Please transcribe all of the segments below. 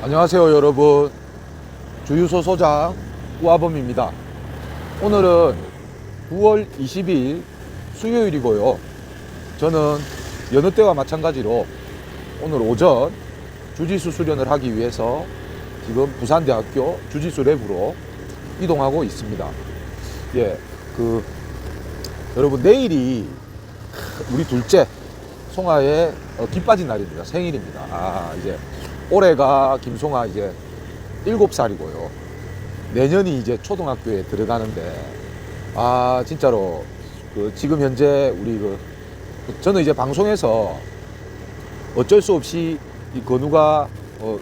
안녕하세요 여러분, 주유소 소장 우아범입니다. 오늘은 9월 20일 수요일이고요. 저는 여느 때와 마찬가지로 오늘 오전 주짓수 수련을 하기 위해서 지금 부산대학교 주짓수 랩으로 이동하고 있습니다. 여러분, 내일이 우리 둘째 송아의 기 빠진 날입니다. 생일입니다. 이제 올해가 김송아 이제 7살이고요. 내년이 이제 초등학교에 들어가는데, 진짜로 지금 현재 저는 이제 방송에서 어쩔 수 없이 이 건우가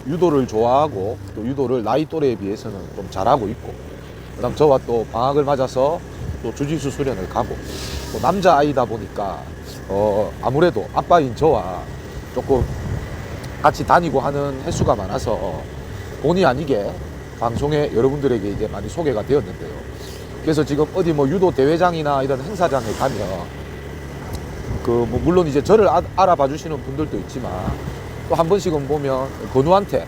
유도를 좋아하고 또 유도를 나이 또래에 비해서는 좀 잘하고 있고, 그다음 저와 또 방학을 맞아서 또 주짓수 수련을 가고, 또 남자아이다 보니까 아무래도 아빠인 저와 조금 같이 다니고 하는 횟수가 많아서 본의 아니게 방송에 여러분들에게 이제 많이 소개가 되었는데요. 그래서 지금 어디 유도 대회장이나 이런 행사장에 가면 물론 이제 저를 알아봐 주시는 분들도 있지만, 또 한 번씩은 보면 건우한테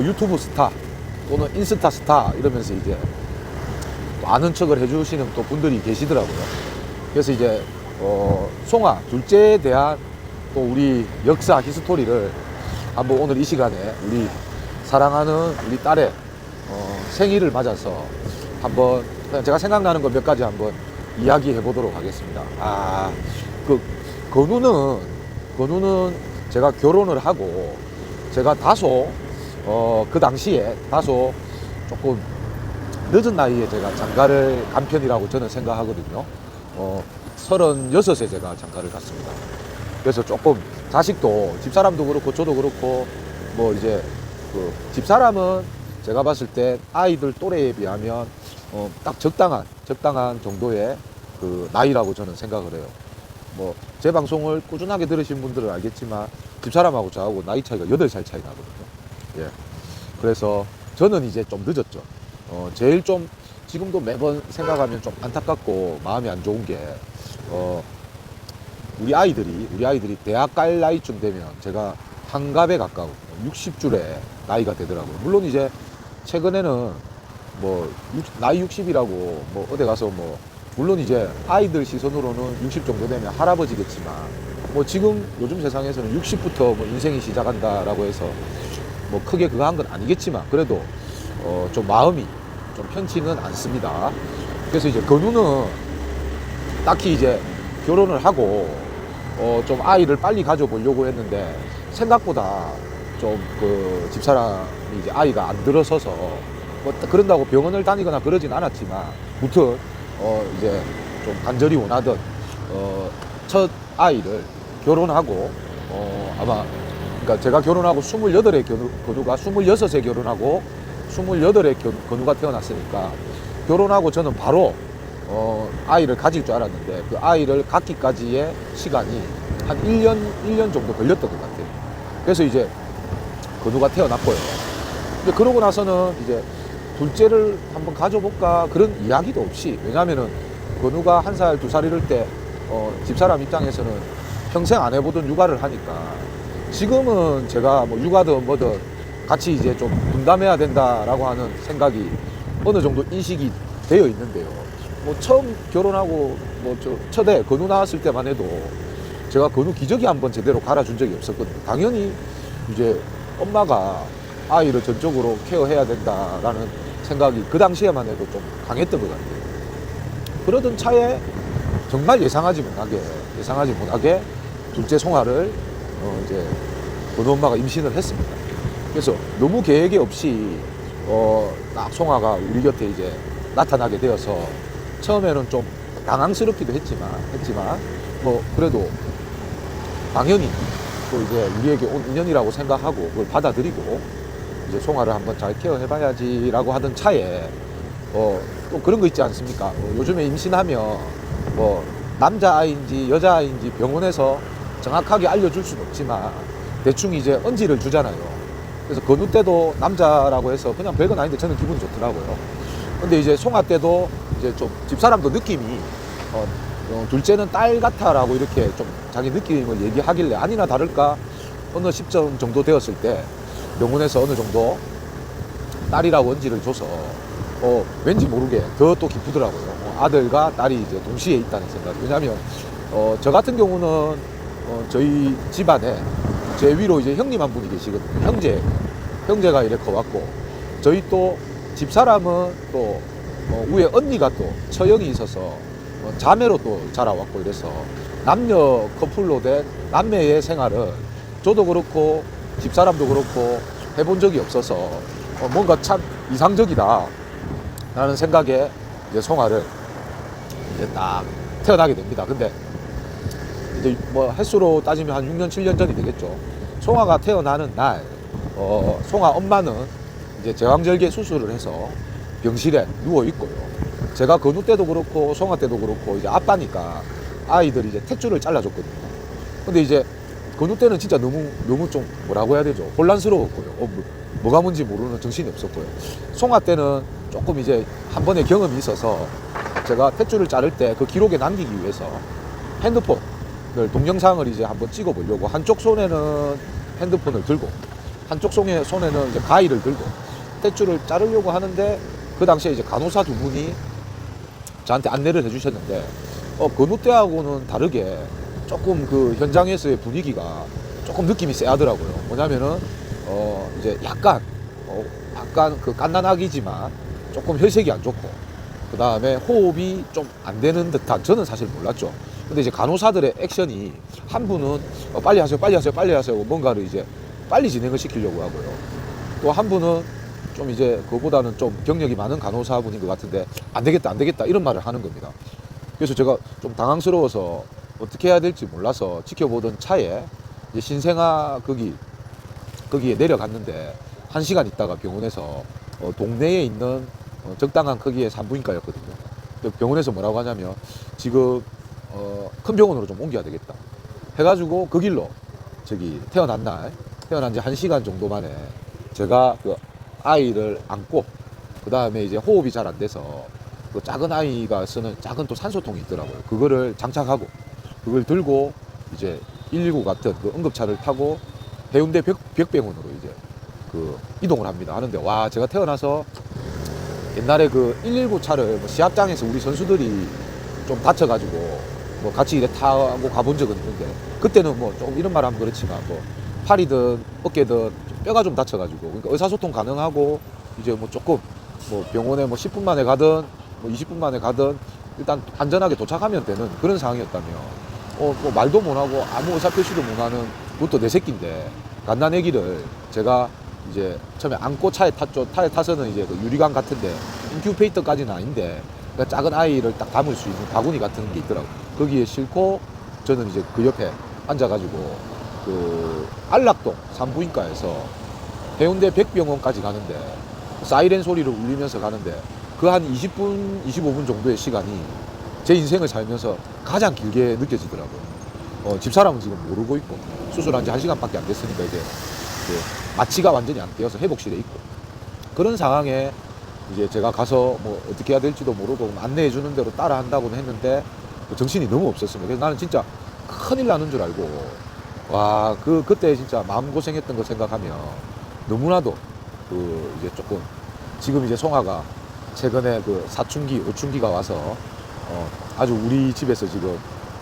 유튜브 스타 또는 인스타 스타 이러면서 이제 또 아는 척을 해주시는 또 분들이 계시더라고요. 그래서 이제 송아 둘째에 대한 또 우리 역사 히스토리를 한번 오늘 이 시간에 우리 사랑하는 우리 딸의 생일을 맞아서 한번 그냥 제가 생각나는 거 몇 가지 한번 이야기해 보도록 하겠습니다. 건우는 제가 결혼을 하고 제가 다소 그 당시에 다소 조금 늦은 나이에 제가 장가를 간 편이라고 저는 생각하거든요. 36에 제가 장가를 갔습니다. 그래서 조금 자식도 집사람도 그렇고 저도 그렇고 이제 집사람은 제가 봤을 때 아이들 또래에 비하면 딱 적당한 정도의 나이라고 저는 생각을 해요. 제 방송을 꾸준하게 들으신 분들은 알겠지만 집사람하고 저하고 나이 차이가 8살 차이 나거든요. 그래서 저는 이제 좀 늦었죠. 제일 좀 지금도 매번 생각하면 좀 안타깝고 마음이 안 좋은 게 우리 아이들이 대학 갈 나이쯤 되면 제가 한갑에 가까운 60줄에 나이가 되더라고요. 물론 이제 최근에는 나이 60이라고 어디 가서 물론 이제 아이들 시선으로는 60 정도 되면 할아버지겠지만 지금 요즘 세상에서는 60부터 인생이 시작한다라고 해서 크게 그거 한 건 아니겠지만, 그래도 좀 마음이 좀 편치는 않습니다. 그래서 이제 건우는 딱히 이제 결혼을 하고 좀 아이를 빨리 가져보려고 했는데, 생각보다 좀 집사람이 이제 아이가 안 들어서서 그런다고 병원을 다니거나 그러진 않았지만, 무튼 이제 좀 간절히 원하던 첫 아이를 결혼하고 그러니까 제가 결혼하고 28에 건우가 26에 결혼하고 28에 건우가 태어났으니까, 결혼하고 저는 바로 아이를 가질 줄 알았는데, 그 아이를 갖기까지의 시간이 한 1년 정도 걸렸던 것 같아요. 그래서 이제 건우가 태어났고요. 근데 그러고 나서는 이제 둘째를 한번 가져볼까 그런 이야기도 없이, 왜냐면은 건우가 1살, 2살 이럴 때 집사람 입장에서는 평생 안 해보던 육아를 하니까, 지금은 제가 육아든 뭐든 같이 이제 좀 분담해야 된다라고 하는 생각이 어느 정도 인식이 되어 있는데요. 처음 결혼하고 첫애 건우 나왔을 때만 해도 제가 건우 기저귀 한번 제대로 갈아준 적이 없었거든요. 당연히 이제 엄마가 아이를 전적으로 케어해야 된다라는 생각이 그 당시에만 해도 좀 강했던 것 같아요. 그러던 차에 정말 예상하지 못하게 둘째 송아를 이제 건우 엄마가 임신을 했습니다. 그래서 너무 계획이 없이 딱 송아가 우리 곁에 이제 나타나게 되어서 처음에는 좀 당황스럽기도 했지만 그래도 당연히 또 이제 우리에게 온 인연이라고 생각하고 그걸 받아들이고 이제 송아를 한번 잘 케어해봐야지라고 하던 차에 또 그런 거 있지 않습니까? 요즘에 임신하면 남자아이인지 여자아이인지 병원에서 정확하게 알려줄 수는 없지만 대충 이제 언지를 주잖아요. 그래서 건우 때도 남자라고 해서 그냥 별건 아닌데 저는 기분이 좋더라고요. 근데 이제 송아 때도 이제 좀 집사람도 느낌이 둘째는 딸 같아라고 이렇게 좀 자기 느낌을 얘기하길래, 아니나 다를까 어느 시점 정도 되었을 때 병원에서 어느 정도 딸이라고 언지를 줘서 왠지 모르게 더 또 기쁘더라고요. 아들과 딸이 이제 동시에 있다는 생각. 왜냐하면 저 같은 경우는 저희 집안에 제 위로 이제 형님 한 분이 계시거든요. 형제가 이렇게 왔고, 저희 또 집사람은 또 위에 언니가 또 처형이 있어서 자매로 또 자라왔고, 이래서 남녀 커플로 된 남매의 생활은 저도 그렇고 집사람도 그렇고 해본 적이 없어서 뭔가 참 이상적이다 라는 생각에 이제 송아를 이제 딱 태어나게 됩니다. 근데 이제 뭐 횟수로 따지면 한 6년 7년 전이 되겠죠. 송아가 태어나는 날 송아 엄마는 이제 제왕절개 수술을 해서 병실에 누워 있고요. 제가 건우 때도 그렇고 송아 때도 그렇고 이제 아빠니까 아이들이 이제 탯줄을 잘라줬거든요. 근데 이제 건우 때는 진짜 너무 좀 뭐라고 해야 되죠? 혼란스러웠고요. 뭐가 뭔지 모르는 정신이 없었고요. 송아 때는 조금 이제 한 번의 경험이 있어서 제가 탯줄을 자를 때 그 기록에 남기기 위해서 핸드폰을 동영상을 이제 한번 찍어 보려고 한쪽 손에는 핸드폰을 들고 한쪽 손에는 이제 가위를 들고 탯줄을 자르려고 하는데, 그 당시에 이제 간호사 두 분이 저한테 안내를 해주셨는데 건우 때하고는 다르게 조금 그 현장에서의 분위기가 조금 느낌이 쎄하더라고요. 뭐냐면은 이제 약간 그 갓난아기지만 조금 혈색이 안 좋고, 그 다음에 호흡이 좀 안 되는 듯한, 저는 사실 몰랐죠. 근데 이제 간호사들의 액션이 한 분은 빨리 하세요 뭔가를 이제 빨리 진행을 시키려고 하고요. 또 한 분은 좀 이제 그거보다는 좀 경력이 많은 간호사분인 것 같은데 안 되겠다 이런 말을 하는 겁니다. 그래서 제가 좀 당황스러워서 어떻게 해야 될지 몰라서 지켜보던 차에 이제 신생아 거기에 내려갔는데, 1시간 있다가 병원에서 동네에 있는 적당한 크기의 산부인과였거든요. 병원에서 뭐라고 하냐면 지금 큰 병원으로 좀 옮겨야 되겠다 해가지고 그 길로 저기 태어난 지 1시간 정도 만에 제가 그 아이를 안고, 그 다음에 이제 호흡이 잘 안 돼서 그 작은 아이가 쓰는 작은 또 산소통이 있더라고요. 그거를 장착하고 그걸 들고 이제 119 같은 그 응급차를 타고 해운대 벽병원으로 이제 그 이동을 합니다. 하는데 와, 제가 태어나서 옛날에 그 119 차를 뭐 시합장에서 우리 선수들이 좀 다쳐가지고 뭐 같이 이래 타고 가본 적은 있는데, 그때는 뭐 좀 이런 말 하면 그렇지만 뭐 팔이든 어깨든 뼈가 좀 다쳐가지고, 그러니까 의사소통 가능하고 이제 뭐 조금 뭐 병원에 뭐 10분 만에 가든 뭐 20분 만에 가든 일단 안전하게 도착하면 되는 그런 상황이었다며 뭐 말도 못하고 아무 의사표시도 못하는 그것도 내 새끼인데 갓난애기를 제가 이제 처음에 안고 차에 탔죠. 차에 타서는 이제 그 유리관 같은데 인큐베이터까지는 아닌데 그러니까 작은 아이를 딱 담을 수 있는 바구니 같은 게 있더라고요. 거기에 싣고 저는 이제 그 옆에 앉아가지고 그 안락동 산부인과에서 해운대 백병원까지 가는데 사이렌 소리를 울리면서 가는데 그 한 20분, 25분 정도의 시간이 제 인생을 살면서 가장 길게 느껴지더라고요. 집사람은 지금 모르고 있고 수술한 지 1시간밖에 안 됐으니까 이제 마취가 완전히 안 되어서 회복실에 있고, 그런 상황에 이제 제가 가서 뭐 어떻게 해야 될지도 모르고 안내해 주는 대로 따라 한다고는 했는데 정신이 너무 없었습니다. 그래서 나는 진짜 큰일 나는 줄 알고, 와, 그때 진짜 마음고생했던 거 생각하면 너무나도 이제 조금, 지금 이제 송아가 최근에 그 사춘기, 오춘기가 와서 아주 우리 집에서 지금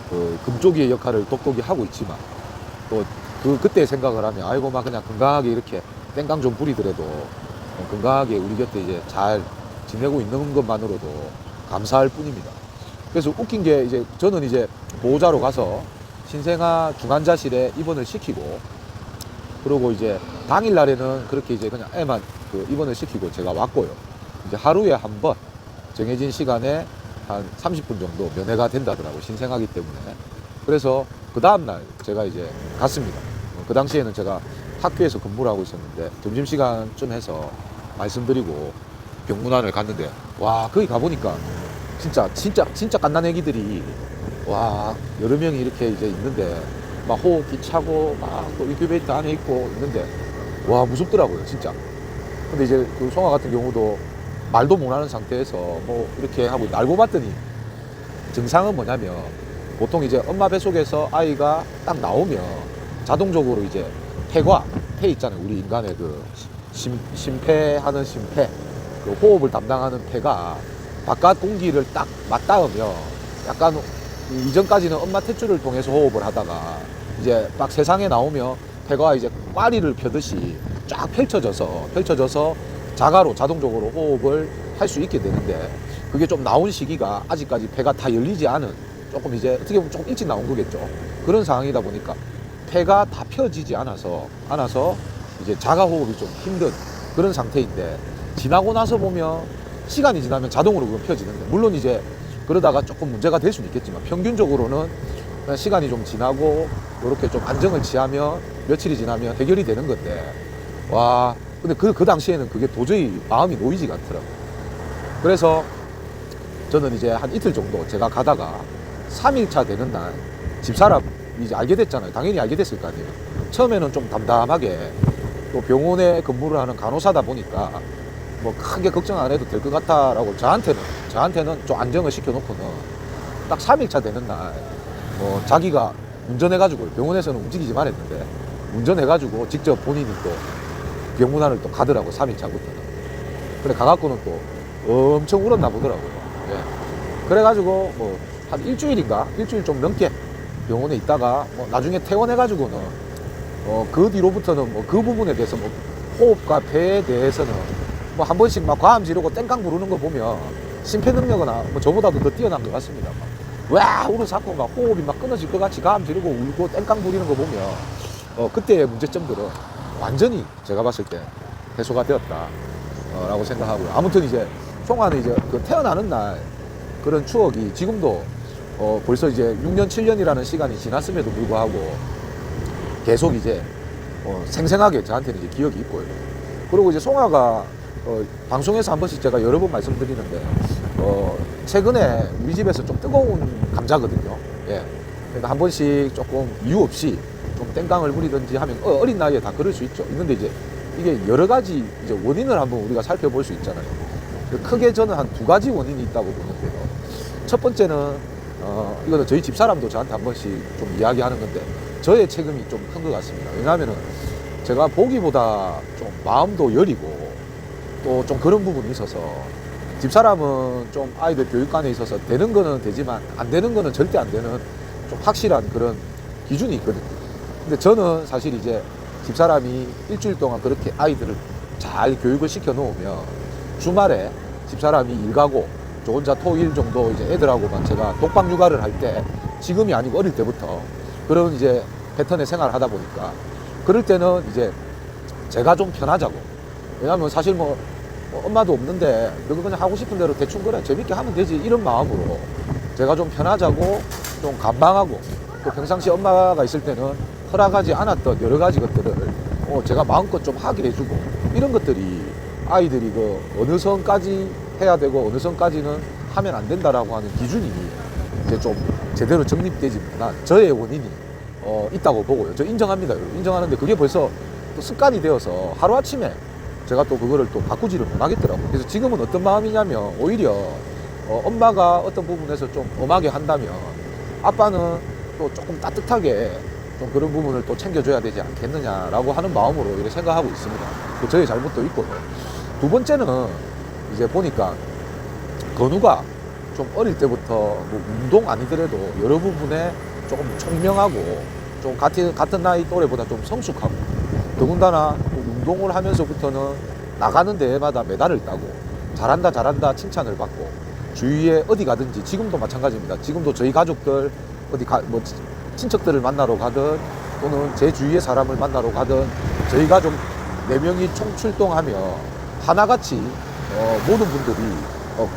그 금쪽이의 역할을 똑똑히 하고 있지만, 또 그때 생각을 하면 아이고 막 그냥 건강하게 이렇게 땡깡 좀 부리더라도 건강하게 우리 곁에 이제 잘 지내고 있는 것만으로도 감사할 뿐입니다. 그래서 웃긴 게 이제 저는 이제 보호자로 가서 신생아 중환자실에 입원을 시키고, 그리고 이제 당일날에는 그렇게 이제 그냥 애만 그 입원을 시키고 제가 왔고요. 이제 하루에 한 번 정해진 시간에 한 30분 정도 면회가 된다더라고요. 신생아기 때문에. 그래서 그 다음날 제가 이제 갔습니다. 그 당시에는 제가 학교에서 근무를 하고 있었는데 점심시간쯤 해서 말씀드리고 병문안을 갔는데, 와, 거기 가보니까 진짜 갓난애기들이 와, 여러 명이 이렇게 이제 있는데 막 호흡기 차고 막 또 인큐베이터 안에 있고 있는데 와, 무섭더라고요, 진짜. 근데 이제 그 송아 같은 경우도 말도 못하는 상태에서 뭐 이렇게 하고 알고 봤더니 증상은 뭐냐면 보통 이제 엄마 뱃속에서 아이가 딱 나오면 자동적으로 이제 폐 있잖아요. 우리 인간의 그 심폐하는 심폐, 그 호흡을 담당하는 폐가 바깥 공기를 딱 맞닿으면 약간 이전까지는 엄마 탯줄을 통해서 호흡을 하다가 이제 막 세상에 나오면 폐가 이제 꽈리를 펴듯이 쫙 펼쳐져서 자가로 자동적으로 호흡을 할 수 있게 되는데, 그게 좀 나온 시기가 아직까지 폐가 다 열리지 않은, 조금 이제 어떻게 보면 조금 일찍 나온 거겠죠. 그런 상황이다 보니까 폐가 다 펴지지 않아서 이제 자가 호흡이 좀 힘든 그런 상태인데, 지나고 나서 보면 시간이 지나면 자동으로 그건 펴지는데, 물론 이제 그러다가 조금 문제가 될 수는 있겠지만 평균적으로는 그냥 시간이 좀 지나고 이렇게 좀 안정을 취하면 며칠이 지나면 해결이 되는 건데, 와, 근데 그 당시에는 그게 도저히 마음이 놓이지가 않더라고요. 그래서 저는 이제 한 이틀 정도 제가 가다가 3일차 되는 날 집사람이 이제 알게 됐잖아요. 당연히 알게 됐을 거 아니에요. 처음에는 좀 담담하게, 또 병원에 근무를 하는 간호사다 보니까 뭐 크게 걱정 안 해도 될 것 같다라고 저한테는 좀 안정을 시켜놓고는, 딱 3일차 되는 날 뭐 자기가 운전해가지고, 병원에서는 움직이지 말했는데 운전해가지고 직접 본인이 또 병문안을 또 가더라고. 3일차부터는. 그래 가갖고는 또 엄청 울었나 보더라고요. 예. 그래가지고 뭐 한 일주일 좀 넘게 병원에 있다가 뭐 나중에 퇴원해가지고는 그 뒤로부터는 뭐 그 부분에 대해서 뭐 호흡과 폐에 대해서는 뭐 한 번씩 막 과음 지르고 땡깡 부르는 거 보면 심폐 능력은 뭐 저보다도 더 뛰어난 것 같습니다. 와 울어서 막 호흡이 막 끊어질 것 같이 과음 지르고 울고 땡깡 부리는 거 보면 그때의 문제점들은 완전히 제가 봤을 때 해소가 되었다 라고 생각하고요. 아무튼 이제 송아는 이제 그 태어나는 날 그런 추억이 지금도 벌써 이제 6년 7년이라는 시간이 지났음에도 불구하고 계속 이제 생생하게 저한테는 이제 기억이 있고요. 그리고 이제 송아가 방송에서 한 번씩 제가 여러 번 말씀드리는데 최근에 우리 집에서 좀 뜨거운 감자거든요. 예. 그러니까 한 번씩 조금 이유 없이 좀 땡깡을 부리든지 하면 어린 나이에 다 그럴 수 있는데 이제 이게 여러 가지 이제 원인을 한번 우리가 살펴볼 수 있잖아요. 크게 저는 한 2가지 원인이 있다고 보는데요. 첫 번째는 이거는 저희 집사람도 저한테 한 번씩 좀 이야기하는 건데, 저의 책임이 좀 큰 것 같습니다. 왜냐하면은 제가 보기보다 좀 마음도 여리고 또 좀 그런 부분이 있어서, 집사람은 좀 아이들 교육관에 있어서 되는 거는 되지만 안 되는 거는 절대 안 되는 좀 확실한 그런 기준이 있거든요. 근데 저는 사실 이제 집사람이 일주일 동안 그렇게 아이들을 잘 교육을 시켜 놓으면 주말에 집사람이 일 가고 저 혼자 토일 정도 이제 애들하고만 제가 독방 육아를 할 때, 지금이 아니고 어릴 때부터 그런 이제 패턴의 생활을 하다 보니까, 그럴 때는 이제 제가 좀 편하자고, 왜냐하면 사실 뭐 엄마도 없는데 너가 그냥 하고 싶은 대로 대충 그래 재밌게 하면 되지, 이런 마음으로 제가 좀 편하자고, 좀 감방하고, 또 평상시 엄마가 있을 때는 허락하지 않았던 여러 가지 것들을 제가 마음껏 좀 하게 해주고, 이런 것들이 아이들이 그 어느 선까지 해야 되고 어느 선까지는 하면 안 된다라고 하는 기준이 이제 좀 제대로 정립되지 못한 저의 원인이 있다고 보고요. 저 인정합니다. 인정하는데 그게 벌써 또 습관이 되어서 하루아침에 제가 또 그거를 또 바꾸지를 못하겠더라고요. 그래서 지금은 어떤 마음이냐면, 오히려 엄마가 어떤 부분에서 좀 엄하게 한다면 아빠는 또 조금 따뜻하게 좀 그런 부분을 또 챙겨줘야 되지 않겠느냐라고 하는 마음으로 이렇게 생각하고 있습니다. 그 저의 잘못도 있고요. 두 번째는 이제 보니까 건우가 좀 어릴 때부터 뭐 운동 아니더라도 여러 부분에 조금 총명하고 좀 같은 나이 또래보다 좀 성숙하고, 더군다나 운동을 하면서부터는 나가는 대회마다 메달을 따고 잘한다 칭찬을 받고, 주위에 어디 가든지, 지금도 마찬가지입니다. 지금도 저희 가족들 뭐 친척들을 만나러 가든 또는 제 주위의 사람을 만나러 가든 저희 가족 4명이 총출동하며 하나같이 모든 분들이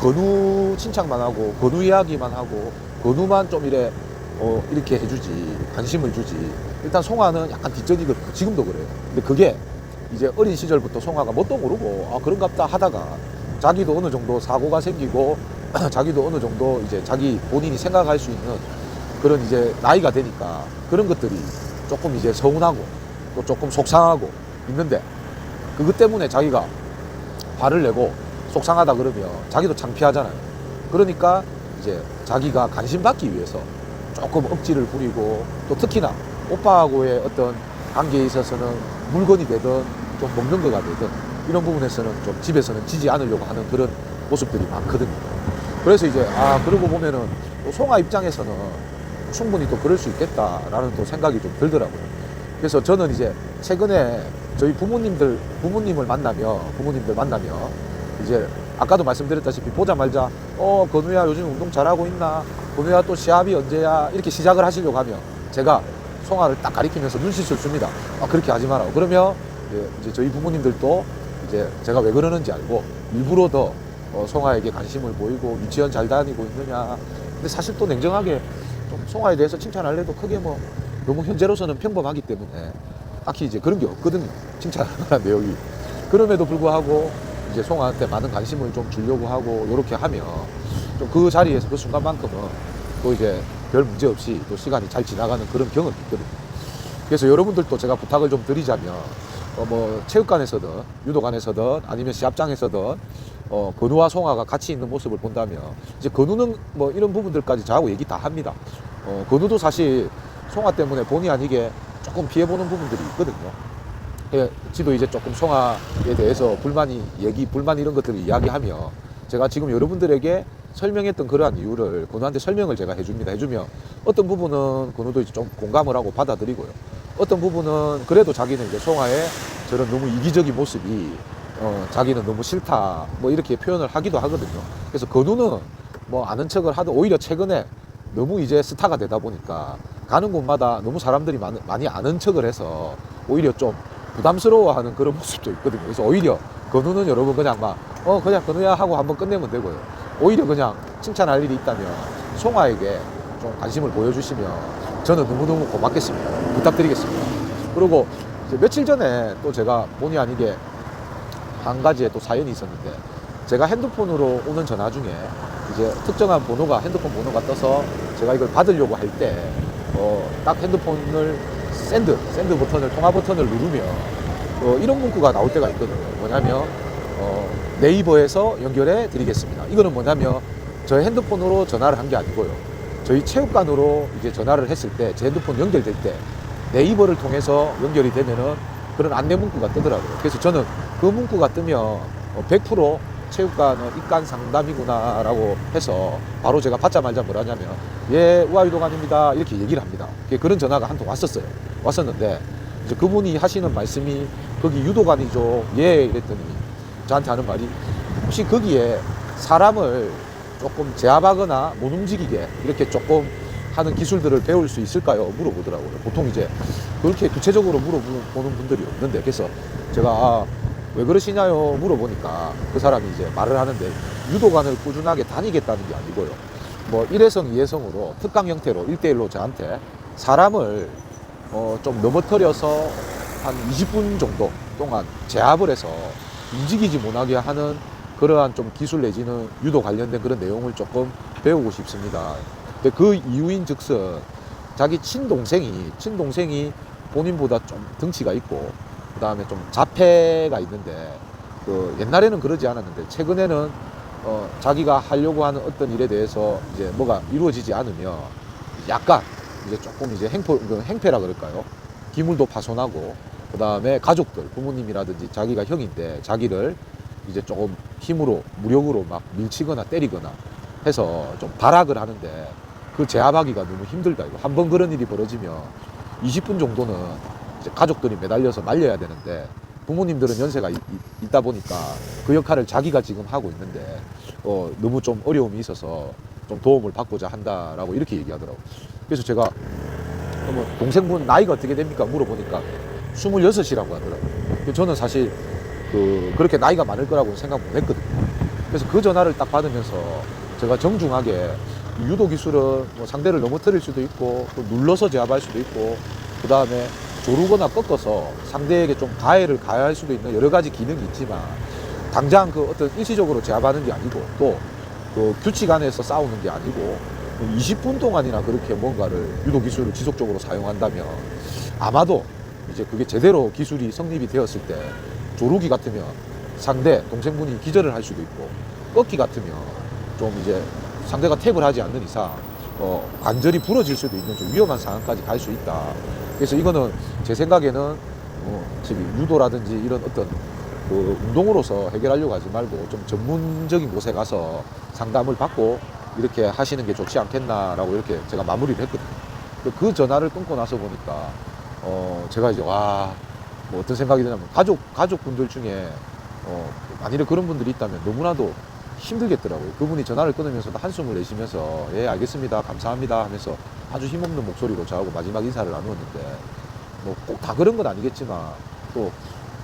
건우 칭찬만 하고 건우 이야기만 하고 건우만 좀 이렇게 해주지, 관심을 주지. 일단 송아는 약간 뒷전이거든요. 지금도 그래요. 근데 그게 이제 어린 시절부터 송아가 뭣도 모르고 그런갑다 하다가 자기도 어느 정도 사고가 생기고 자기도 어느 정도 이제 자기 본인이 생각할 수 있는 그런 이제 나이가 되니까 그런 것들이 조금 이제 서운하고 또 조금 속상하고 있는데, 그것 때문에 자기가 화를 내고 속상하다 그러면 자기도 창피하잖아요. 그러니까 이제 자기가 관심 받기 위해서 조금 억지를 부리고, 또 특히나 오빠하고의 어떤 관계에 있어서는 물건이 되든 좀 먹는 거가 되든 이런 부분에서는 좀 집에서는 지지 않으려고 하는 그런 모습들이 많거든요. 그래서 이제 그러고 보면은 또 송아 입장에서는 충분히 또 그럴 수 있겠다라는 또 생각이 좀 들더라고요. 그래서 저는 이제 최근에 저희 부모님을 만나며 이제 아까도 말씀드렸다시피 보자마자 건우야 요즘 운동 잘하고 있나? 건우야 또 시합이 언제야? 이렇게 시작을 하시려고 하면 제가 송아를 딱 가리키면서 눈짓을 줍니다. 그렇게 하지 마라. 그러면 이제 저희 부모님들도 이제 제가 왜 그러는지 알고 일부러 더 송아에게 관심을 보이고 유치원 잘 다니고 있느냐. 근데 사실 또 냉정하게 좀 송아에 대해서 칭찬할래도 크게 뭐 너무 현재로서는 평범하기 때문에 딱히 이제 그런 게 없거든요. 칭찬할 만한 내용이. 그럼에도 불구하고 이제 송아한테 많은 관심을 좀 주려고 하고 이렇게 하면 좀 그 자리에서 그 순간만큼은 또 이제 별 문제 없이 또 시간이 잘 지나가는 그런 경험이 있거든요. 그래서 여러분들도 제가 부탁을 좀 드리자면 뭐 체육관에서든 유도관에서든 아니면 시합장에서든 건우와 송아가 같이 있는 모습을 본다면 이제 건우는 뭐 이런 부분들까지 저하고 얘기 다 합니다. 건우도 사실 송아 때문에 본의 아니게 조금 피해보는 부분들이 있거든요. 지도 이제 조금 송아에 대해서 불만 이런 것들을 이야기하며 제가 지금 여러분들에게 설명했던 그러한 이유를 건우한테 설명을 제가 해주면 어떤 부분은 건우도 이제 좀 공감을 하고 받아들이고요. 어떤 부분은 그래도 자기는 이제 송아의 저런 너무 이기적인 모습이 자기는 너무 싫다 뭐 이렇게 표현을 하기도 하거든요. 그래서 건우는 뭐 아는 척을 하든 오히려 최근에 너무 이제 스타가 되다 보니까 가는 곳마다 너무 사람들이 많이 아는 척을 해서 오히려 좀 부담스러워하는 그런 모습도 있거든요. 그래서 오히려 건우는 여러분 그냥 그냥 건우야 하고 한번 끝내면 되고요. 오히려 그냥 칭찬할 일이 있다면 송아에게 좀 관심을 보여주시면 저는 너무너무 고맙겠습니다. 부탁드리겠습니다. 그리고 이제 며칠 전에 또 제가 본의 아니게 한 가지의 또 사연이 있었는데 제가 핸드폰으로 오는 전화 중에 이제 특정한 핸드폰 번호가 떠서 제가 이걸 받으려고 할 때 딱 핸드폰을 샌드 버튼을 통화 버튼을 누르면 이런 문구가 나올 때가 있거든요. 뭐냐면 네이버에서 연결해 드리겠습니다. 이거는 뭐냐면 저의 핸드폰으로 전화를 한 게 아니고요. 저희 체육관으로 이제 전화를 했을 때 제 핸드폰 연결될 때 네이버를 통해서 연결이 되면은 그런 안내 문구가 뜨더라고요. 그래서 저는 그 문구가 뜨면 100% 체육관은 입관 상담이구나 라고 해서 바로 제가 받자마자 뭐라냐면 우아유도관입니다 이렇게 얘기를 합니다. 그런 전화가 한 통 왔었는데 이제 그분이 하시는 말씀이 거기 유도관이죠 이랬더니 저한테 하는 말이 혹시 거기에 사람을 조금 제압하거나 못 움직이게 이렇게 조금 하는 기술들을 배울 수 있을까요? 물어보더라고요. 보통 이제 그렇게 구체적으로 물어보는 분들이 없는데 그래서 제가 왜 그러시냐요? 물어보니까 그 사람이 이제 말을 하는데 유도관을 꾸준하게 다니겠다는 게 아니고요. 뭐 1회성, 2회성으로 특강 형태로 1대1로 저한테 사람을 좀 넘어뜨려서 한 20분 정도 동안 제압을 해서 움직이지 못하게 하는 그러한 좀 기술 내지는 유도 관련된 그런 내용을 조금 배우고 싶습니다. 근데 그 이유인 즉슨 자기 친동생이 본인보다 좀 덩치가 있고 그 다음에 좀 자폐가 있는데 옛날에는 그러지 않았는데 최근에는 자기가 하려고 하는 어떤 일에 대해서 이제 뭐가 이루어지지 않으면 약간 이제 조금 이제 행패라 그럴까요? 기물도 파손하고 그 다음에 가족들 부모님이라든지 자기가 형인데 자기를 이제 조금 힘으로 무력으로 막 밀치거나 때리거나 해서 좀 발악을 하는데 그 제압하기가 너무 힘들다. 이거 한 번 그런 일이 벌어지면 20분 정도는 이제 가족들이 매달려서 말려야 되는데 부모님들은 연세가 있다 보니까 그 역할을 자기가 지금 하고 있는데 너무 좀 어려움이 있어서 좀 도움을 받고자 한다라고 이렇게 얘기하더라고요. 그래서 제가 동생분 나이가 어떻게 됩니까? 물어보니까 26이라고 하더라고요. 저는 사실 그렇게 나이가 많을 거라고 생각 못 했거든요. 그래서 그 전화를 딱 받으면서 제가 정중하게 유도 기술은 뭐 상대를 넘어뜨릴 수도 있고 또 눌러서 제압할 수도 있고 그 다음에 조르거나 꺾어서 상대에게 좀 가해를 가할 수도 있는 여러 가지 기능이 있지만 당장 어떤 일시적으로 제압하는 게 아니고 또 규칙 안에서 싸우는 게 아니고 20분 동안이나 그렇게 뭔가를 유도 기술을 지속적으로 사용한다면 아마도 이제 그게 제대로 기술이 성립이 되었을 때 조르기 같으면 동생분이 기절을 할 수도 있고 꺾기 같으면 좀 이제 상대가 탭을 하지 않는 이상 관절이 부러질 수도 있는 좀 위험한 상황까지 갈 수 있다. 그래서 이거는 제 생각에는 저기 유도라든지 이런 어떤 그 운동으로서 해결하려고 하지 말고 좀 전문적인 곳에 가서 상담을 받고 이렇게 하시는 게 좋지 않겠나라고 이렇게 제가 마무리를 했거든요. 그 전화를 끊고 나서 보니까 제가 이제 와, 뭐 어떤 생각이 드냐면 가족분들 중에 만일에 그런 분들이 있다면 너무나도 힘들겠더라고요. 그분이 전화를 끊으면서도 한숨을 내쉬면서 예 알겠습니다 감사합니다 하면서 아주 힘없는 목소리로 저하고 마지막 인사를 나누었는데 뭐 꼭 다 그런 건 아니겠지만 또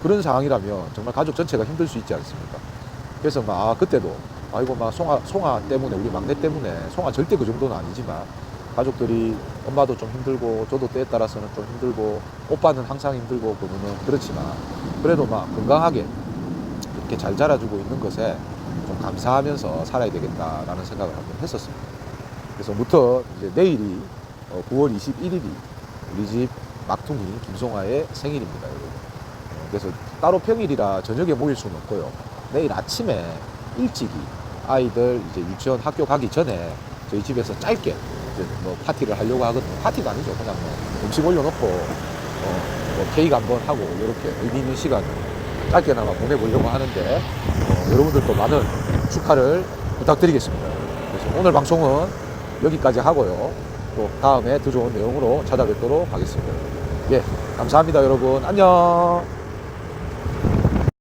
그런 상황이라면 정말 가족 전체가 힘들 수 있지 않습니까? 그래서 막 그때도 아이고 막 송아 때문에 우리 막내 때문에 송아 절대 그 정도는 아니지만 가족들이 엄마도 좀 힘들고 저도 때에 따라서는 좀 힘들고 오빠는 항상 힘들고 그분은 그렇지만 그래도 막 건강하게 이렇게 잘 자라주고 있는 것에 좀 감사하면서 살아야 되겠다라는 생각을 한번 했었습니다. 그래서 부터 이제 내일이 9월 21일이 우리 집 막둥이 김송아의 생일입니다, 여러분. 그래서 따로 평일이라 저녁에 모일 수는 없고요. 내일 아침에 일찍이 아이들 이제 유치원 학교 가기 전에 저희 집에서 짧게 이제 뭐 파티를 하려고 하거든요. 파티도 아니죠. 그냥 뭐 음식 올려놓고 뭐 케이크 한번 하고 이렇게 의미 있는 시간을 짧게나마 보내보려고 하는데 여러분들도 많은 축하를 부탁드리겠습니다. 그래서 오늘 방송은 여기까지 하고요. 또 다음에 더 좋은 내용으로 찾아뵙도록 하겠습니다. 예, 감사합니다, 여러분. 안녕.